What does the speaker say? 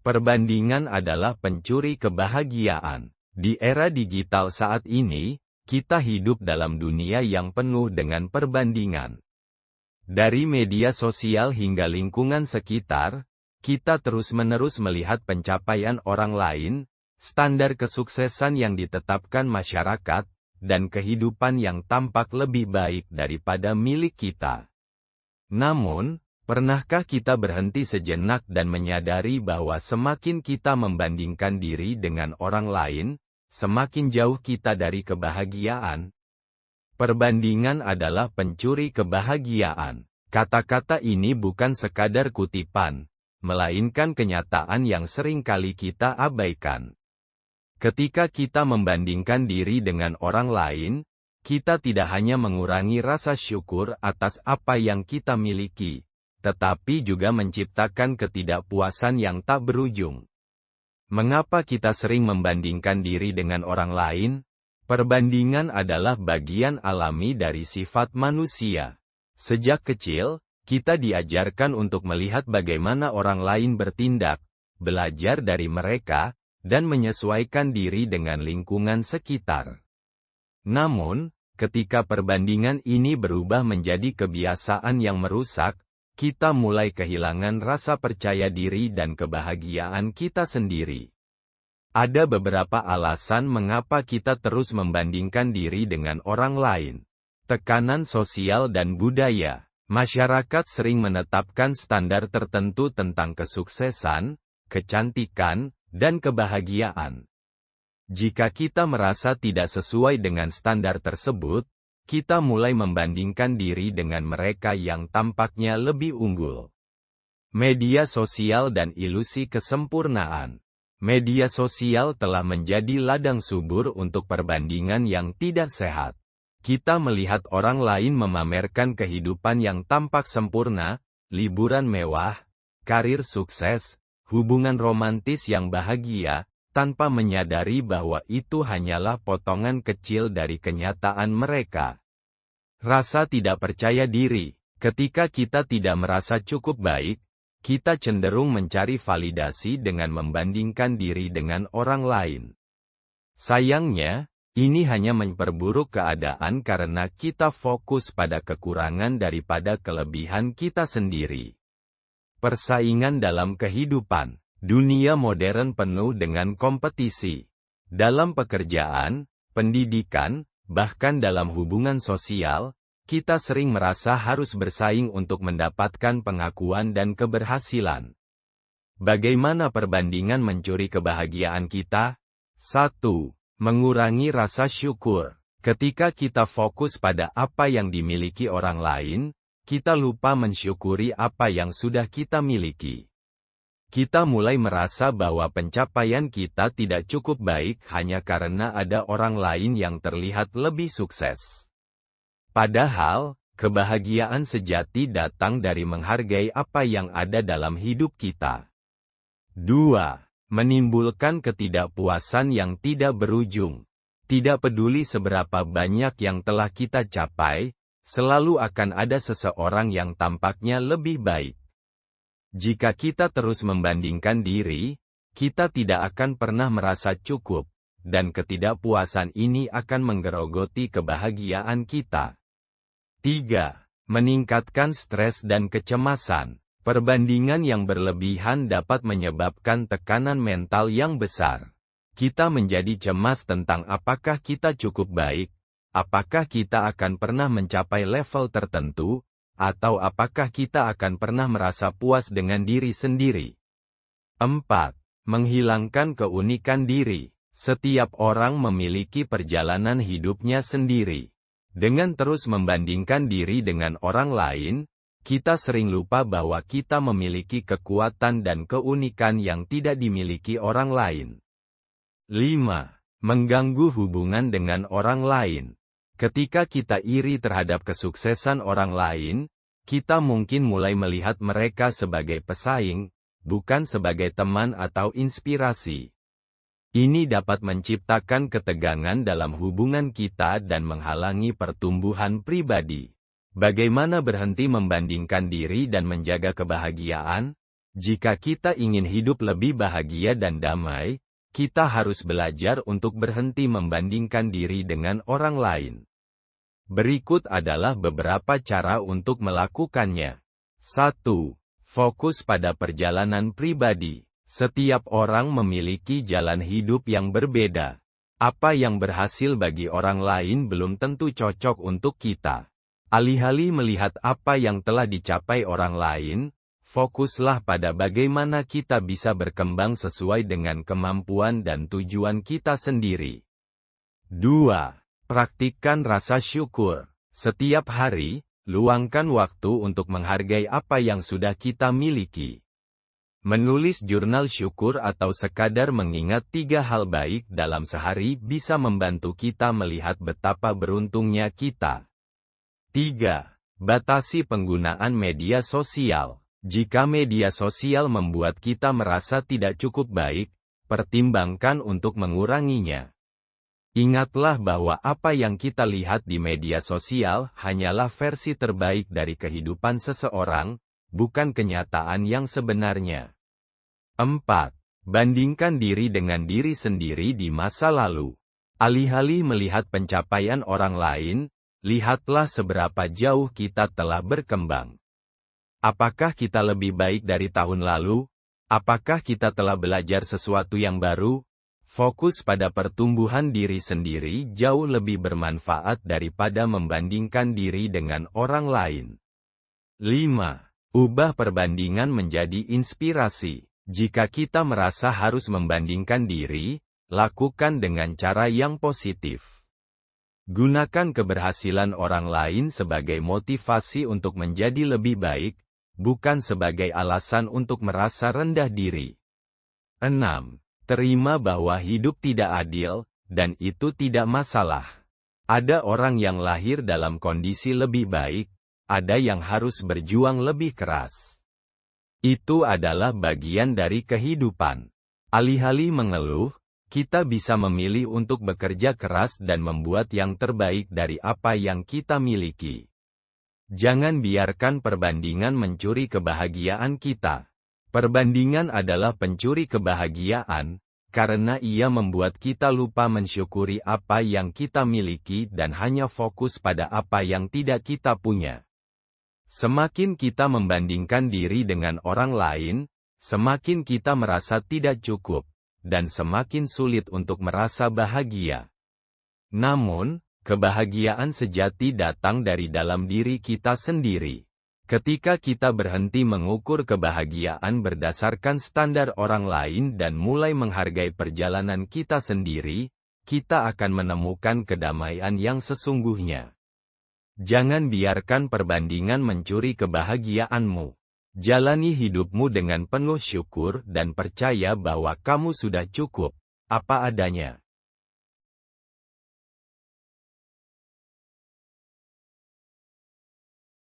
Perbandingan adalah pencuri kebahagiaan. Di era digital saat ini, kita hidup dalam dunia yang penuh dengan perbandingan. Dari media sosial hingga lingkungan sekitar, kita terus-menerus melihat pencapaian orang lain, standar kesuksesan yang ditetapkan masyarakat, dan kehidupan yang tampak lebih baik daripada milik kita. Namun, pernahkah kita berhenti sejenak dan menyadari bahwa semakin kita membandingkan diri dengan orang lain, semakin jauh kita dari kebahagiaan? Perbandingan adalah pencuri kebahagiaan. Kata-kata ini bukan sekadar kutipan, melainkan kenyataan yang sering kali kita abaikan. Ketika kita membandingkan diri dengan orang lain, kita tidak hanya mengurangi rasa syukur atas apa yang kita miliki, tetapi juga menciptakan ketidakpuasan yang tak berujung. Mengapa kita sering membandingkan diri dengan orang lain? Perbandingan adalah bagian alami dari sifat manusia. Sejak kecil, kita diajarkan untuk melihat bagaimana orang lain bertindak, belajar dari mereka, dan menyesuaikan diri dengan lingkungan sekitar. Namun, ketika perbandingan ini berubah menjadi kebiasaan yang merusak, kita mulai kehilangan rasa percaya diri dan kebahagiaan kita sendiri. Ada beberapa alasan mengapa kita terus membandingkan diri dengan orang lain. Tekanan sosial dan budaya. Masyarakat sering menetapkan standar tertentu tentang kesuksesan, kecantikan, dan kebahagiaan. Jika kita merasa tidak sesuai dengan standar tersebut, kita mulai membandingkan diri dengan mereka yang tampaknya lebih unggul. Media sosial dan ilusi kesempurnaan. Media sosial telah menjadi ladang subur untuk perbandingan yang tidak sehat. Kita melihat orang lain memamerkan kehidupan yang tampak sempurna, liburan mewah, karir sukses, hubungan romantis yang bahagia, tanpa menyadari bahwa itu hanyalah potongan kecil dari kenyataan mereka. Rasa tidak percaya diri. Ketika kita tidak merasa cukup baik, kita cenderung mencari validasi dengan membandingkan diri dengan orang lain. Sayangnya, ini hanya memperburuk keadaan karena kita fokus pada kekurangan daripada kelebihan kita sendiri. Persaingan dalam kehidupan. Dunia modern penuh dengan kompetisi. Dalam pekerjaan, pendidikan, bahkan dalam hubungan sosial, kita sering merasa harus bersaing untuk mendapatkan pengakuan dan keberhasilan. Bagaimana perbandingan mencuri kebahagiaan kita? 1. Mengurangi rasa syukur. Ketika kita fokus pada apa yang dimiliki orang lain, kita lupa mensyukuri apa yang sudah kita miliki. Kita mulai merasa bahwa pencapaian kita tidak cukup baik hanya karena ada orang lain yang terlihat lebih sukses. Padahal, kebahagiaan sejati datang dari menghargai apa yang ada dalam hidup kita. 2. Menimbulkan ketidakpuasan yang tidak berujung. Tidak peduli seberapa banyak yang telah kita capai, selalu akan ada seseorang yang tampaknya lebih baik. Jika kita terus membandingkan diri, kita tidak akan pernah merasa cukup, dan ketidakpuasan ini akan menggerogoti kebahagiaan kita. 3. Meningkatkan stres dan kecemasan. Perbandingan yang berlebihan dapat menyebabkan tekanan mental yang besar. Kita menjadi cemas tentang apakah kita cukup baik, apakah kita akan pernah mencapai level tertentu, atau apakah kita akan pernah merasa puas dengan diri sendiri. 4. Menghilangkan keunikan diri. Setiap orang memiliki perjalanan hidupnya sendiri. Dengan terus membandingkan diri dengan orang lain, kita sering lupa bahwa kita memiliki kekuatan dan keunikan yang tidak dimiliki orang lain. 5. Mengganggu hubungan dengan orang lain. Ketika kita iri terhadap kesuksesan orang lain, kita mungkin mulai melihat mereka sebagai pesaing, bukan sebagai teman atau inspirasi. Ini dapat menciptakan ketegangan dalam hubungan kita dan menghalangi pertumbuhan pribadi. Bagaimana berhenti membandingkan diri dan menjaga kebahagiaan? Jika kita ingin hidup lebih bahagia dan damai, kita harus belajar untuk berhenti membandingkan diri dengan orang lain. Berikut adalah beberapa cara untuk melakukannya. 1. Fokus pada perjalanan pribadi. Setiap orang memiliki jalan hidup yang berbeda. Apa yang berhasil bagi orang lain belum tentu cocok untuk kita. Alih-alih melihat apa yang telah dicapai orang lain, fokuslah pada bagaimana kita bisa berkembang sesuai dengan kemampuan dan tujuan kita sendiri. 2. Praktikkan rasa syukur. Setiap hari, luangkan waktu untuk menghargai apa yang sudah kita miliki. Menulis jurnal syukur atau sekadar mengingat 3 hal baik dalam sehari bisa membantu kita melihat betapa beruntungnya kita. 3. Batasi penggunaan media sosial. Jika media sosial membuat kita merasa tidak cukup baik, pertimbangkan untuk menguranginya. Ingatlah bahwa apa yang kita lihat di media sosial hanyalah versi terbaik dari kehidupan seseorang, bukan kenyataan yang sebenarnya. 4. Bandingkan diri dengan diri sendiri di masa lalu. Alih-alih melihat pencapaian orang lain, lihatlah seberapa jauh kita telah berkembang. Apakah kita lebih baik dari tahun lalu? Apakah kita telah belajar sesuatu yang baru? Fokus pada pertumbuhan diri sendiri jauh lebih bermanfaat daripada membandingkan diri dengan orang lain. 5. Ubah perbandingan menjadi inspirasi. Jika kita merasa harus membandingkan diri, lakukan dengan cara yang positif. Gunakan keberhasilan orang lain sebagai motivasi untuk menjadi lebih baik, bukan sebagai alasan untuk merasa rendah diri. 6. Terima bahwa hidup tidak adil, dan itu tidak masalah. Ada orang yang lahir dalam kondisi lebih baik, ada yang harus berjuang lebih keras. Itu adalah bagian dari kehidupan. Alih-alih mengeluh, kita bisa memilih untuk bekerja keras dan membuat yang terbaik dari apa yang kita miliki. Jangan biarkan perbandingan mencuri kebahagiaan kita. Perbandingan adalah pencuri kebahagiaan, karena ia membuat kita lupa mensyukuri apa yang kita miliki dan hanya fokus pada apa yang tidak kita punya. Semakin kita membandingkan diri dengan orang lain, semakin kita merasa tidak cukup, dan semakin sulit untuk merasa bahagia. Namun, kebahagiaan sejati datang dari dalam diri kita sendiri. Ketika kita berhenti mengukur kebahagiaan berdasarkan standar orang lain dan mulai menghargai perjalanan kita sendiri, kita akan menemukan kedamaian yang sesungguhnya. Jangan biarkan perbandingan mencuri kebahagiaanmu. Jalani hidupmu dengan penuh syukur dan percaya bahwa kamu sudah cukup, apa adanya.